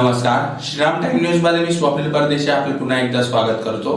नमस्कार, Shriram time news मध्ये मी स्वप्नील परदेशी आपले पुन्हा एकदा स्वागत करतो।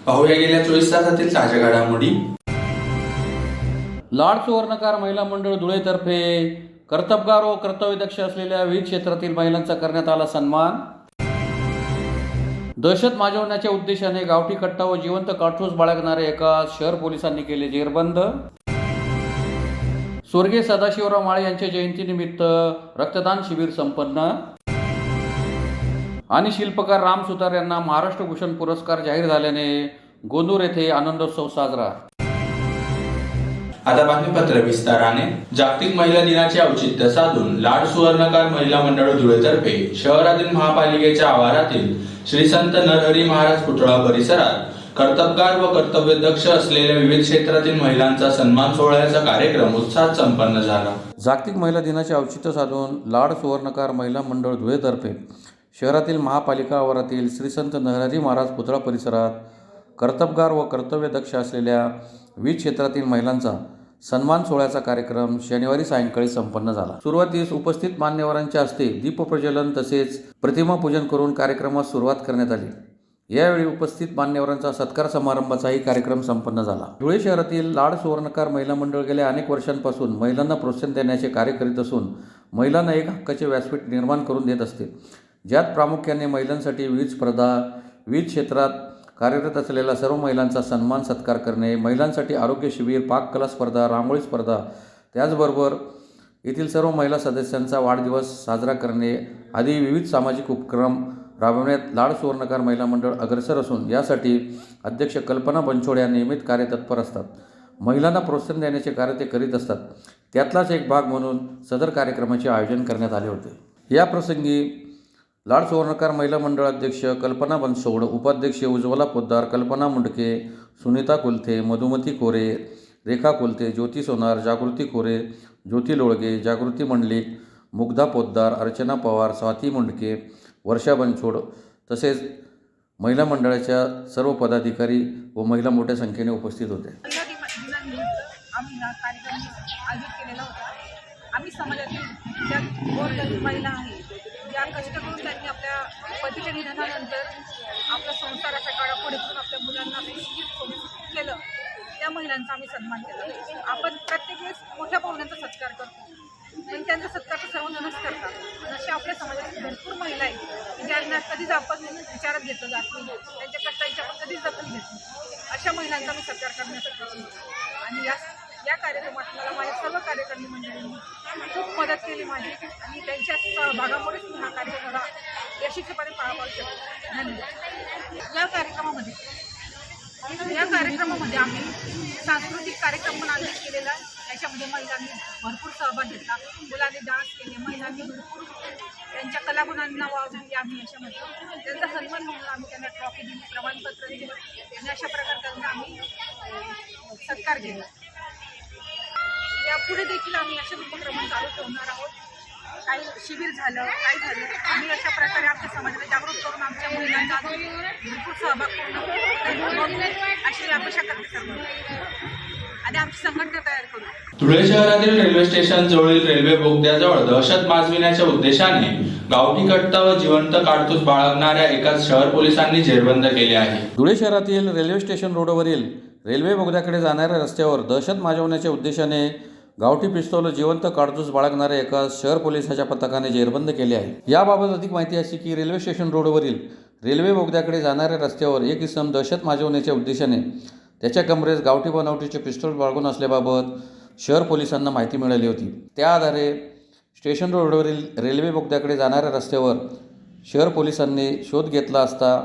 पाहूया गेल्या 24 तासातील ताज्या घडामोडी। लाड सुवर्णकार महिला मंडळ धुळेतर्फे कर्तबगार व कर्तव्यदक्ष असलेल्या विविध क्षेत्रातील महिलांचा करण्यात आला सन्मान। दहशत माजवण्याच्या उद्देशाने गावठी कट्टा व जिवंत काडतूस बाळगणारे एका शहर पोलिसांनी केले जेरबंद। स्वर्गीय सदाशिवराव माळे यांच्या जयंतीनिमित्त रक्तदान शिबिर संपन्न। आणि शिल्पकार राम सुतार यांना महाराष्ट्र भूषण पुरस्कार जाहीर झाल्याने गोंदूर येथे आनंदोत्सव साजरा। आता बातमीपत्र विस्ताराने। जागतिक महिला दिनाचे औचित्य साधून लाड सुवर्णकार महिला मंडळ धुळेतर्फे शहरातील महापालिकेच्या आवारातील श्री संत नरहरी महाराज पुतळा परिसरात कर्तबगार व कर्तव्यदक्ष असलेल्या विविध क्षेत्रातील महिलांचा सन्मान सोहळ्याचा कार्यक्रम उत्साहात संपन्न झाला। जागतिक महिला दिनाचे औचित्य साधून लाड सुवर्णकार महिला मंडळ धुळेतर्फे शहरातील महापालिका आवारातील श्री संत नरहरी महाराज पुतळा परिसरात कर्तबगार व कर्तव्यदक्ष असलेल्या विविध क्षेत्रातील महिलांचा सन्मान सोहळ्याचा कार्यक्रम शनिवारी सायंकाळी संपन्न झाला। सुरुवातीस उपस्थित मान्यवरांच्या हस्ते दीपप्रज्वलन तसेच प्रतिमा पूजन करून कार्यक्रमास सुरुवात करण्यात आली। यावेळी उपस्थित मान्यवरांचा सत्कार समारंभाचाही कार्यक्रम संपन्न झाला। धुळे शहरातील लाड सुवर्णकार महिला मंडळ गेल्या अनेक वर्षांपासून महिलांना प्रोत्साहन देण्याचे कार्य करीत असून महिलांना एक हक्काचे व्यासपीठ निर्माण करून देत असते, ज्यात प्रामुख्याने महिलांसाठी विविध स्पर्धा, विविध क्षेत्रात कार्यरत असलेल्या सर्व महिलांचा सन्मान सत्कार करणे, महिलांसाठी आरोग्य शिबिर, पाककला स्पर्धा, रांगोळी स्पर्धा, त्याचबरोबर येथील सर्व महिला सदस्यांचा वाढदिवस साजरा करणे आदी विविध सामाजिक उपक्रम राबवण्यात लाड सुवर्णकार महिला मंडळ अग्रेसर असून यासाठी अध्यक्ष कल्पना बनछोड या नियमित कार्यतत्पर असतात। महिलांना प्रोत्साहन देण्याचे कार्य ते करीत असतात, त्यातलाच एक भाग म्हणून सदर कार्यक्रमाचे आयोजन करण्यात आले होते। या प्रसंगी लाड सुवर्णकार महिला मंडळ अध्यक्ष कल्पना बनसोड, उपाध्यक्ष उज्ज्वला पोद्दार, कल्पना मुंडके, सुनीता कुलथे, मधुमती कोरे, रेखा कुलथे, ज्योती सोनार, जागृती कोरे, ज्योती लोळगे, जागृती मंडलिक, मुग्धा पोद्दार, अर्चना पवार, स्वाती मुंडके, वर्षा बनसोड तसेच महिला मंडळाच्या सर्व पदाधिकारी व महिला मोठ्या संख्येने उपस्थित होते। आम्ही हा कार्यक्रम आयोजित केलेला होता। आम्ही समाजातील ज्या गोरगरीब महिला आहेत, ज्या कष्ट करून त्यांनी आपल्या पतीच्या निधनानंतर आपल्या संसाराचा काळा पुढे करून आपल्या मुलांना सुशिक्षित केलं, त्या महिलांचा आम्ही सन्मान केला। आपण प्रत्येक वेळेस मोठ्या पाहुण्यांचा सत्कार करतो, पण त्यांचा सत्कार तर सर्वजणच करतात। अशा आपल्या समाजातील भरपूर महिला आहेत ज्यांना कधीच आपण विचारात घेतलं जात नाही, त्यांच्या कष्टांची आपण कधीच दखल घेत नाही। अशा महिलांचा मी सत्कार करण्यासाठी आणि या कार्यक्रमात मला माझ्या सर्व कार्यकर्ते मंडळींनी खूप मदत केली माझी, आणि त्यांच्या सहभागामुळेच मी हा कार्यक्रम यशस्वीपणे पार पाडू शकतो। धन्यवाद। या कार्यक्रमामध्ये आम्ही सांस्कृतिक कार्यक्रम पण आयोजित केलेला आहे। याच्यामध्ये महिलांनी भरपूर सहभाग घेतला, मुलांनी डान्स केले, महिलांनी भरपूर त्यांच्या कलागुणांना वाव दिली। आम्ही याच्यामध्ये त्यांचा सन्मान म्हणून आम्ही त्यांना ट्रॉफी दिली, प्रमाणपत्र दिलं, आणि अशा प्रकारे त्यांचा आम्ही सत्कार केला। यापुढे देखील आम्ही अशा उपक्रम चालू ठेवणार आहोत। काही शिबिर झालं, काय झालं, आम्ही अशा प्रकारे आमच्या समाजाला जागृत करून आमच्या महिलांचा भरपूर सहभाग करून अशी अपेक्षा करते आणि आमची संघटना तयार करू। धुळे शहरातील रेल्वे स्टेशन जवळील रेल्वे बोगद्याजवळ दहशत माजविण्याच्या उद्देशाने गावठी कट्टा व जिवंत काडतूस बाळगणाऱ्या एका शहर पोलिसांनी जेरबंद केले आहे। धुळे शहरातील रेल्वे स्टेशन रोडवरील रेल्वे बोगद्याकडे जाणाऱ्या रस्त्यावर दहशत माजवण्याच्या उद्देशाने गावठी पिस्तूल जिवंत काडतूस बाळगणाऱ्या एका शहर पोलिसाच्या पथकाने जेरबंद केले आहे। याबाबत अधिक माहिती अशी की रेल्वे स्टेशन रोडवरील रेल्वे बोगद्याकडे जाणाऱ्या रस्त्यावर एक इसम दहशत माजवण्याच्या उद्देशाने त्याच्या कमरेस गावठी बनावटीचे पिस्तूल बाळगून असल्याबाबत शहर पोलिसांना माहिती मिळाली होती। त्या आधारे स्टेशन रोडवरील रेल्वे बोगद्याकडे जाणाऱ्या रस्त्यावर शहर पोलिसांनी शोध घेतला असता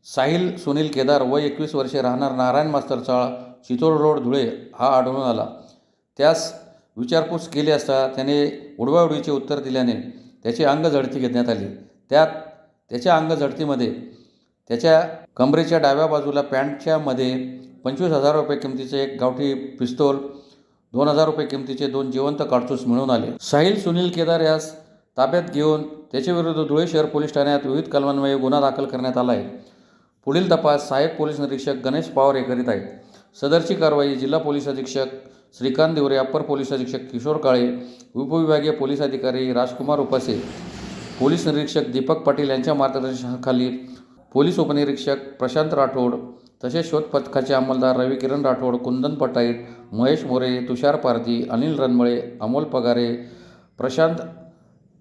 साहिल सुनील केदार वय 21 वर्षे राहणार नारायण मास्तर चाळ, चितोड रोड, धुळे हा आढळून आला। त्यास विचारपूस केली असता त्याने उडवाउडवीचे उत्तर दिल्याने त्याची अंगझडती घेण्यात आली। त्याच्या अंगझडतीमध्ये त्याच्या कमरेच्या डाव्या बाजूला पॅन्टच्या मध्ये 25,000 रुपये किमतीचे एक गावठी पिस्तूल, 2,000 रुपये किमतीचे 2 जिवंत काडतूस मिळून आले। साहिल सुनील केदार यास ताब्यात घेऊन त्याच्याविरुद्ध धुळे शहर पोलीस ठाण्यात विविध कलमान्वये गुन्हा दाखल करण्यात आला आहे। पुढील तपास सहाय्यक पोलीस निरीक्षक गणेश पवार हे करीत आहेत। सदरची कारवाई जिल्हा पोलीस अधीक्षक श्रीकांत देवरे, अप्पर पोलीस अधीक्षक किशोर काळे, उपविभागीय पोलीस अधिकारी राजकुमार उपासे पोलीस निरीक्षक दीपक पाटील यांच्या मार्गदर्शनाखाली पोलीस उपनिरीक्षक प्रशांत राठोड तसेच शोध पथकाचे अंमलदार रवी किरण राठोड, कुंदन पटाईट, महेश मोरे, तुषार पारधी, अनिल रणमळे, अमोल पगारे, प्रशांत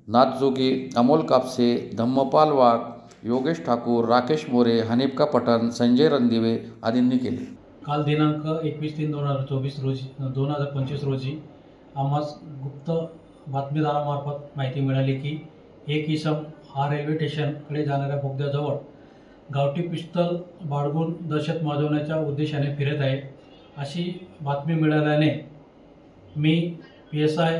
नाथजोगी, अमोल कापसे, धम्मपाल वाघ, योगेश ठाकूर, राकेश मोरे, हनीफका पठाण, संजय रणदिवे आदींनी केले. काल दिनांक 21/3/2025 रोजी आम्हास गुप्त बातमीदारामार्फत माहिती मिळाली की एक इसम हा रेल्वे स्टेशनकडे जाणाऱ्या बोगद्याजवळ गावठी पिस्तल बाळगून दहशत माजवण्याच्या उद्देशाने फिरत आहे. अशी बातमी मिळाल्याने मी PSI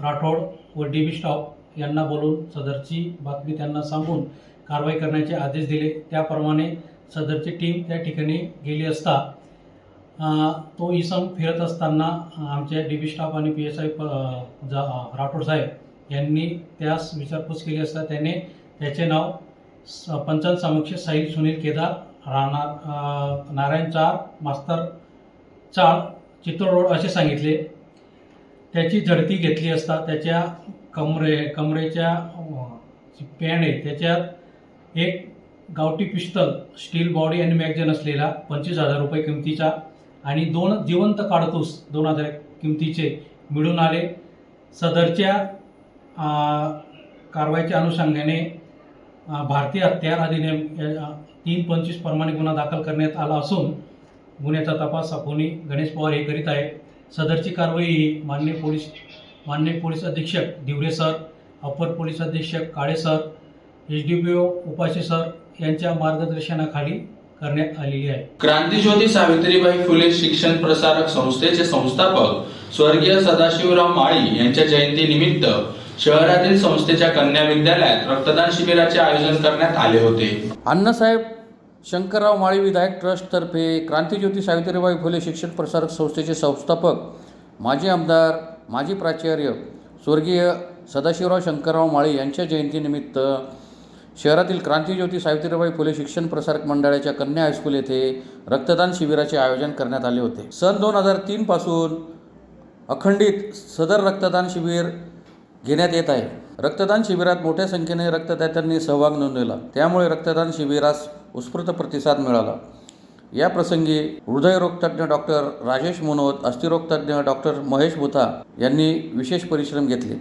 राठोड व DB स्टाफ यांना बोलून सदरची बातमी त्यांना सांगून कारवाई करण्याचे आदेश दिले. त्याप्रमाणे सदरची टीम त्या ठिकाणी गेली असता तो इसम फिरत असताना आमचे DB स्टाफ आणि PSI राठोड साहेब यांनी त्यास विचारपूस केली असता त्याने त्याचे नाव पंचांसमक्ष साहिल सुनील केदार, राहणार नारायण चाळ, मास्तर चाळ, चित्तोड रोड असे सांगितले. त्याची झडती घेतली असता त्याच्या कमरेच्या पॅन्ट आहे त्याच्यात एक गावठी पिस्तल, स्टील बॉडी आणि मॅगझिन असलेला 25,000 रुपये किमतीचा आणि 2 जिवंत काडतूस 2,000 किमतीचे मिळून आले. सदरच्या कारवाईच्या अनुषंगाने भारतीय हत्यार अधिनियम 325 प्रमाणे गुन्हा दाखल करण्यात आला असून गुन्ह्याचा तपास सापोनी गणेश पवार हे करीत आहे. सदरची कारवाई ही माननीय पोलीस अधीक्षक दिवरे सर, अपर पोलीस अधीक्षक काळे सर, SDPO उपाशी सर यांच्या मार्गदर्शनाखाली करण्यात आलेली आहे. क्रांतिज्योती सावित्रीबाई फुले शिक्षण प्रसारक संस्थेचे संस्थापक स्वर्गीय सदाशिवराव माळी यांच्या जयंतीनिमित्त शहरातील संस्थेच्या कन्या विद्यालयात रक्तदान शिबिराचे आयोजन करण्यात आले होते. अण्णासाहेब शंकरराव माळी विधायक ट्रस्टतर्फे क्रांतिज्योती सावित्रीबाई फुले शिक्षण प्रसारक संस्थेचे संस्थापक, माजी आमदार, माजी प्राचार्य स्वर्गीय सदाशिवराव शंकरराव माळी यांच्या जयंतीनिमित्त शहरातील क्रांतिज्योती सावित्रीबाई फुले शिक्षण प्रसारक मंडळाच्या कन्या हायस्कूल येथे रक्तदान शिबिराचे आयोजन करण्यात आले होते. सन 2003 पासून अखंडित सदर रक्तदान शिबिर घेण्यात येत आहे. रक्तदान शिबिरात मोठ्या संख्येने रक्तदात्यांनी सहभाग नोंदवला, त्यामुळे रक्तदान शिबिरास उत्स्फूर्त प्रतिसाद मिळाला. या प्रसंगी हृदयरोगतज्ञ डॉक्टर राजेश मुनोत, अस्थिरोगतज्ञ डॉक्टर महेश बुथा यांनी विशेष परिश्रम घेतले.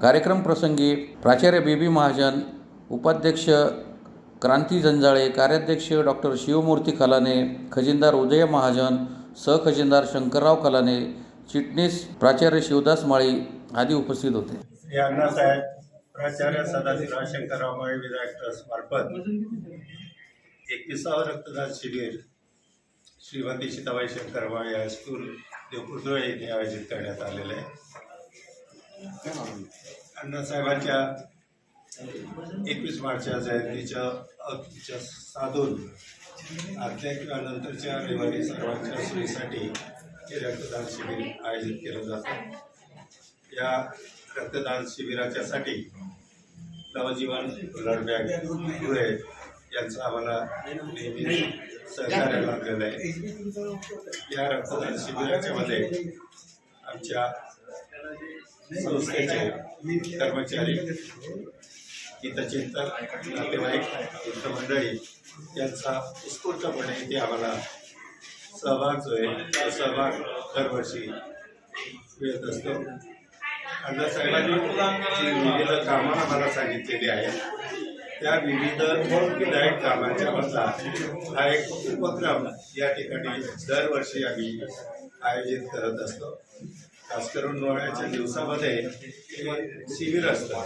कार्यक्रम प्रसंगी प्राचार्य BB महाजन, उपाध्यक्ष क्रांती जंजाळे, कार्याध्यक्ष डॉक्टर शिवमूर्ती कलाने, खजिनदार उदय महाजन, सहखजिनदार शंकरराव कलाने, चिटणीस प्राचार्य शिवदास माळी आदी उपस्थित होते. अण्णासाहेब प्राचार्य सदाशिवराव शंकरराव माळी विधायक ट्रस्ट मार्फत 21वे रक्तदान शिबिर श्रीमती सीताबाई शंकरराव माळी हायस्कूल देवपुरदुळे येथे आयोजित करण्यात आलेले आहे. अण्णासाहेबांच्या 21 मार्चच्या जयंतीच्या साधून आजच्या किंवा नंतरच्या रविवारी सर्वांच्या सोयीसाठी हे रक्तदान शिबिर आयोजित केलं जातं. या रक्तदान शिबिराच्यासाठी नवजीवन ब्लड बँक धुळे यांचं आम्हाला नेहमी सहकार्य लाभलेलं आहे. या रक्तदान शिबिराच्या मध्ये आमच्या संस्थेचे कर्मचारी, हितचिंतक, नातेवाईक, मित्रमंडळी यांचा उत्स्फूर्तपणे इथे आम्हाला सहभाग जो आहे तो सहभाग दरवर्षी मिळत असतो. अण्णासाहेबांनी जी विविध कामं आम्हाला सांगितलेली आहेत त्या विविध विधायक कामांच्या मधला हा एक उपक्रम या ठिकाणी दरवर्षी आम्ही आयोजित करत असतो. खास करून उन्हाळ्याच्या दिवसामध्ये हे शिबिर असतं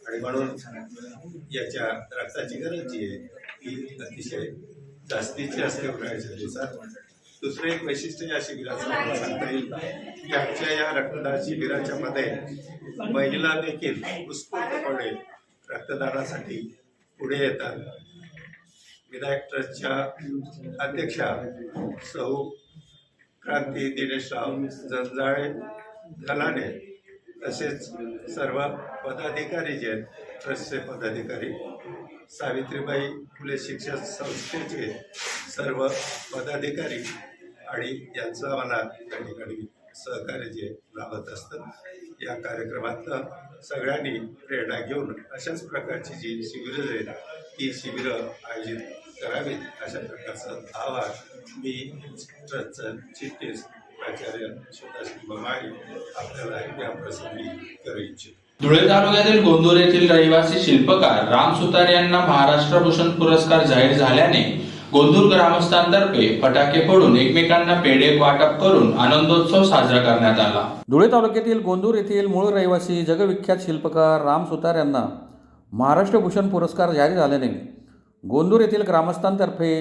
आणि म्हणून याच्या रक्ताची गरज जी आहे ती अतिशय जास्तीची असते उन्हाळ्याच्या दिवसात. दुसरं एक वैशिष्ट्य या शिबिराचं मला सांगता येईल की आमच्या या रक्तदान शिबिराच्या मध्ये महिला देखील उत्स्फूर्तपणे रक्तदानासाठी पुढे येतात. विधायक ट्रस्टच्या अध्यक्षा सौ क्रांती दिनेशराव जंजाळे घलाने तसेच सर्व पदाधिकारी जे आहेत ट्रस्टचे पदाधिकारी, सावित्रीबाई फुले शिक्षण संस्थेचे सर्व पदाधिकारी आणि यांचं आम्हाला त्या ठिकाणी सहकार्य जे लाभत असतं. या कार्यक्रमात सगळ्यांनी प्रेरणा घेऊन अशाच प्रकारची जी शिबिरं आहेत ती शिबिरं आयोजित करावीत अशा प्रकारचं आवाहन मी ट्रस्टचं चीफ गेस्ट प्राचार्य सुधाश्री बमारी आपल्याला या प्रसंगी करू इच्छितो. धुळे तालुक्यातील गोंदूर येथील रहिवासी शिल्पकार राम सुतार यांना महाराष्ट्र भूषण पुरस्कार जाहीर झाल्याने गोंदूर ग्रामस्थांतर्फे फटाके फोडून एकमेकांना पेढे वाटप करून आनंदोत्सव साजरा करण्यात आला. धुळे तालुक्यातील गोंदूर येथील मूळ रहिवासी जगविख्यात शिल्पकार राम सुतार यांना महाराष्ट्र भूषण पुरस्कार जाहीर झाल्याने गोंदूर येथील ग्रामस्थांतर्फे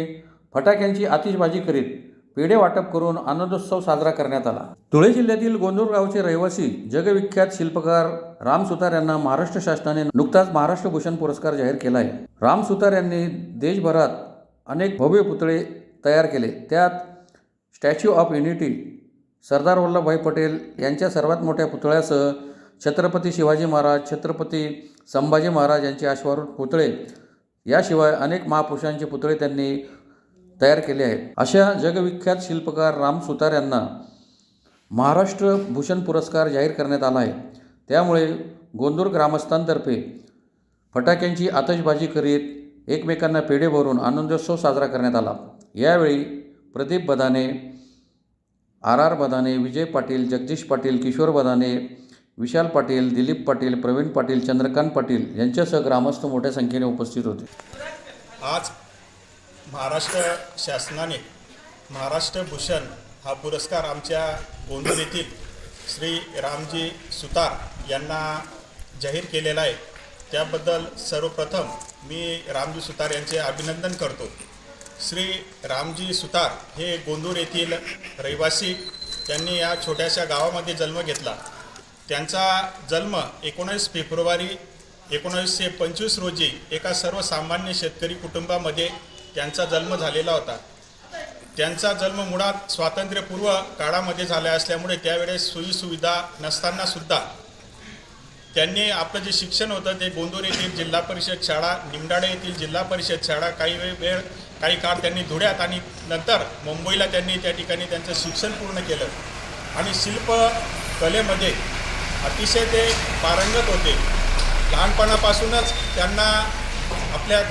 फटाक्यांची आतिषबाजी करीत पेढे वाटप करून आनंदोत्सव साजरा करण्यात आला. धुळे जिल्ह्यातील गोंदूर गावचे रहिवासी जगविख्यात शिल्पकार राम सुतार यांना महाराष्ट्र शासनाने नुकताच महाराष्ट्र भूषण पुरस्कार जाहीर केला आहे. राम सुतार यांनी देशभरात अनेक भव्य पुतळे तयार केले. त्यात statue of unity, Sardar Vallabhbhai Patel यांच्या सर्वात मोठ्या पुतळ्यासह छत्रपती शिवाजी महाराज, छत्रपती संभाजी महाराज यांचे अश्वारूढ पुतळे याशिवाय अनेक महापुरुषांचे पुतळे त्यांनी तयार केले आहेत. अशा जगविख्यात शिल्पकार राम सुतार यांना महाराष्ट्र भूषण पुरस्कार जाहीर करण्यात आला आहे. त्यामुळे गोंदूर ग्रामस्थांतर्फे फटाक्यांची आतषबाजी करीत एकमेकांना पेढे भरून आनंदोत्सव साजरा करण्यात आला. यावेळी प्रदीप बदाने, आर बदाने, विजय पाटील, जगदीश पाटील, किशोर बदाने, विशाल पाटील, दिलीप पाटील, प्रवीण पाटील, चंद्रकांत पाटील यांच्यासह ग्रामस्थ मोठ्या संख्येने उपस्थित होते. आज महाराष्ट्र शासनाने महाराष्ट्र भूषण हा पुरस्कार आमच्या गोंदूर येथील श्री रामजी सुतार यांना जाहीर केलेला आहे. त्याबद्दल सर्वप्रथम मी रामजी सुतार यांचे अभिनंदन करतो. श्री रामजी सुतार हे गोंदूर येथील रहिवासी. त्यांनी या छोट्याशा गावामध्ये जन्म घेतला. त्यांचा जन्म 19 फेब्रुवारी 1925 रोजी एका सर्वसामान्य शेतकरी कुटुंबामध्ये त्यांचा जन्म झालेला होता. त्यांचा जन्म मुळात स्वातंत्र्यपूर्व काळामध्ये झाला असल्यामुळे त्यावेळेस सोयीसुविधा नसतानासुद्धा त्यांनी आपलं जे शिक्षण होतं ते गोंदूर येथील जिल्हा परिषद शाळा, निमडाळे येथील जिल्हा परिषद शाळा, काही काळ त्यांनी धुळ्यात आणि नंतर मुंबईला त्यांनी त्या ठिकाणी त्यांचं शिक्षण पूर्ण केलं. आणि शिल्पकलेमध्ये अतिशय ते पारंगत होते. लहानपणापासूनच त्यांना आपल्या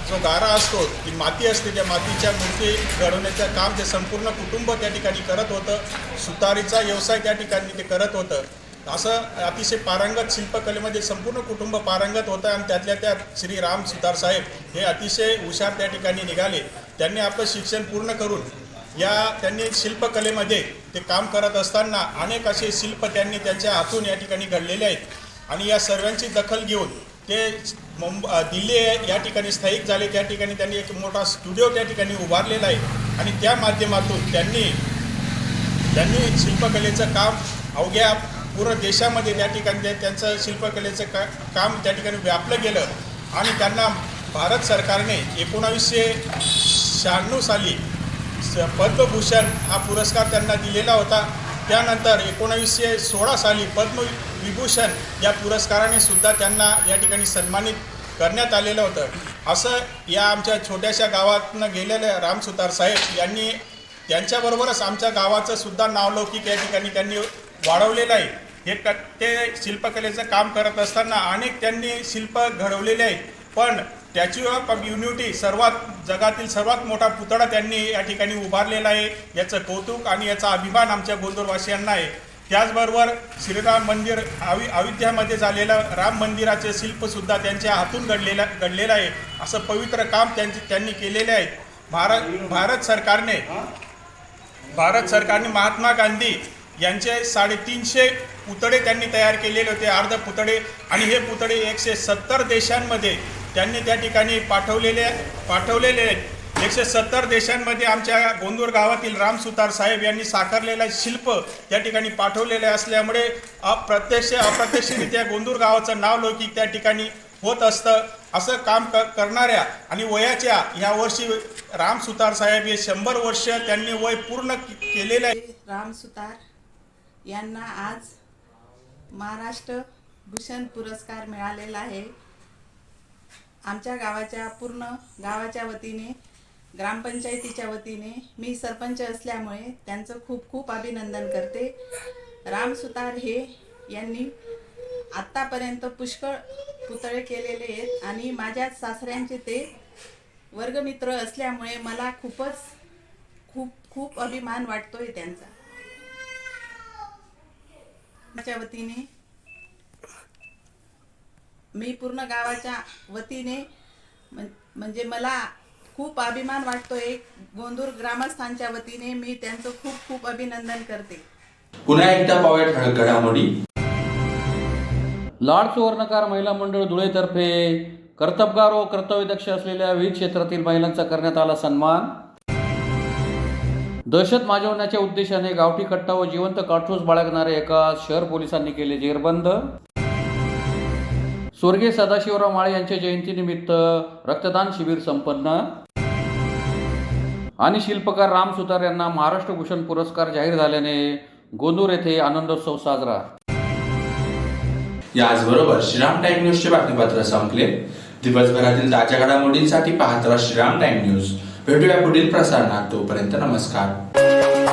जो गारा असतो, ती माती असते, त्या मातीच्या मूर्ती घडवण्याचं काम ते संपूर्ण कुटुंब त्या ठिकाणी करत होतं. सुतारीचा व्यवसाय त्या ठिकाणी ते करत होतं. असं अतिशय पारंगत शिल्पकलेमध्ये संपूर्ण कुटुंब पारंगत होतं. आणि त्यातल्या त्यात श्री राम सुतार साहेब हे अतिशय हुशार त्या ठिकाणी निघाले. त्यांनी आपलं शिक्षण पूर्ण करून त्यांनी शिल्पकलेमध्ये ते काम करत असताना अनेक असे शिल्प त्यांनी त्यांच्या हातून या ठिकाणी घडलेले आहेत. आणि या सर्वांची दखल घेऊन ते दिल्ली या ठिकाणी स्थायिक झाले. त्या ठिकाणी त्यांनी एक मोठा स्टुडिओ त्या ठिकाणी उभारलेला आहे. आणि त्या माध्यमातून त्यांनी शिल्पकलेचं काम अवघ्या पूर्ण देशामध्ये त्या ठिकाणी त्यांचं शिल्पकलेचं काम त्या ठिकाणी व्यापलं गेलं. आणि त्यांना भारत सरकारने 1996 साली पद्मभूषण हा पुरस्कार त्यांना दिलेला होता. त्यानंतर 1916 साली पद्मविभूषण या पुरस्काराने सुद्धा त्यांना या ठिकाणी सन्मानित करण्यात आलेलं होतं. असं या आमच्या छोट्याशा गावातनं गेलेल्या राम सुतार साहेब यांनी त्यांच्याबरोबरच आमच्या गावाचं सुद्धा नावलौकिक या ठिकाणी त्यांनी वाढवलेलं आहे. ते शिल्पकलेचं काम करत असताना अनेक त्यांनी शिल्प घडवलेले आहेत. पण स्टॅच्यू ऑफ युनिटी जगातील सर्वात मोठा पुतळा त्यांनी या ठिकाणी उभारलेला आहे. याचं कौतुक आणि याचा अभिमान आमच्या गोंदूरवासियांना आहे. त्याचबरोबर श्रीराम मंदिर अयोध्यामध्ये झालेलं राम मंदिराचे शिल्पसुद्धा त्यांच्या हातून घडलेलं आहे. असं पवित्र काम त्यांनी केलेले आहे. भारत सरकारने महात्मा गांधी यांचे 350 पुतळे त्यांनी तयार केलेले होते, अर्ध पुतळे. आणि हे पुतळे 170 देशांमध्ये त्यांनी त्या ठिकाणी पाठवलेले आहेत. 170 देशांमध्ये आमच्या गोंदूर गावातील राम सुतार साहेब यांनी साकारलेला शिल्प त्या ठिकाणी रामसुतार असल्यामुळे अप्रत्यक्षरित्या गोंदूर गावाचं नाव लौकिक त्या ठिकाणी होत असतं. असं काम करणाऱ्या आणि वयाच्या ह्या वर्षी राम सुतार साहेब हे 100 वर्ष त्यांनी वय पूर्ण केलेलं आहे. राम सुतार यांना आज महाराष्ट्र भूषण पुरस्कार मिळालेला आहे. आमच्या पूर्ण गावाच्या वतीने, ग्रामपंचायतीच्या वतीने मी सरपंच असल्यामुळे त्यांचं खूप खूप अभिनंदन करते. राम सुतार हे यांनी आत्तापर्यंत पुष्कळ पुतळे केलेले आहेत आणि माझ्या सासऱ्यांचे ते वर्गमित्र असल्यामुळे मला खूप अभिमान वाटतोय त्यांचा. माझ्या वतीने मी पूर्ण गावाच्या वतीने म्हणजे मला खूप अभिमान वाटतोय. गोंदूर ग्रामस्थांच्या वतीने मी त्यांचं खूप अभिनंदन करते. पुन्हा एकदा पाहूया ठळक घडामोडी. लाड सुवर्णकार महिला मंडळ धुळेतर्फे कर्तबगार व कर्तव्यदक्ष असलेल्या विविध क्षेत्रातील महिलांचा करण्यात आला सन्मान. दहशत माजवण्याच्या उद्देशाने गावठी कट्टा व जिवंत काडतूस बाळगणारे एका शहर पोलिसांनी केले जेरबंद. स्वर्गीय सदाशिवराव माळे यांच्या जयंतीनिमित्त रक्तदान शिबिर संपन्न. आणि शिल्पकार राम सुतार यांना महाराष्ट्र भूषण पुरस्कार जाहीर झाल्याने गोंदूर येथे आनंदोत्सव साजरा. याचबरोबर श्रीराम टाइम न्यूजचे बातमीपत्र संपले. दिवसभरातील ताज्या घडामोडींसाठी पाहत राहा श्रीराम टाइम न्यूज. भेटूया पुढील प्रसारणात. तोपर्यंत नमस्कार.